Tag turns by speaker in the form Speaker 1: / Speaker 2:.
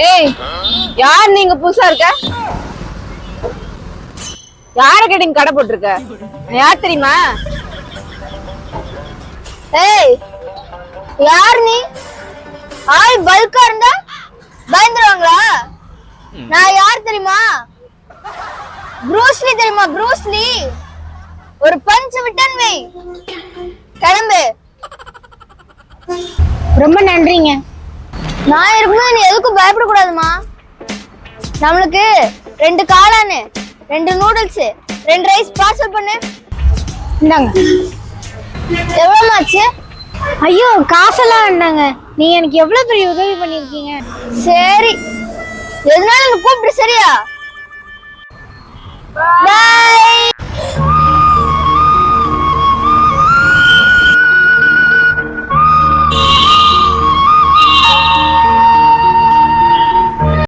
Speaker 1: ஏய், யார் நீங்க புதுசா இருக்க? யார கேட்டீங்க கடை போட்டிருக்க? யார் தெரியுமா?
Speaker 2: ஏய், யார் நீ? ஆள் பல்கா இருந்தா பயந்துருவாங்களா? நான் யார் தெரியுமா? ப்ரூஸ்லி தெரியுமா? ப்ரூஸ்லி. ஒரு பஞ்ச் விட்டன் வை. கிளம்பு.
Speaker 3: ரொம்ப நன்றிங்க.
Speaker 2: நான் இருக்கும்போது நீ எதுக்கும் பயப்படக்கூடாதுமா. நம்மளுக்கு 2 காளானு, 2 நூடுல்ஸ், 2 ரைஸ் பார்சல் பண்ணு.
Speaker 3: இந்தாங்க.
Speaker 2: எவ்வளவு ஆச்சு?
Speaker 3: ஐயோ, காசெல்லாம் வேண்டாங்க. நீங்க எனக்கு எவ்வளவு பெரிய உதவி பண்ணிருக்கீங்க.
Speaker 2: சரி, எதனால கூப்பிட்டு சரியா? பாய்.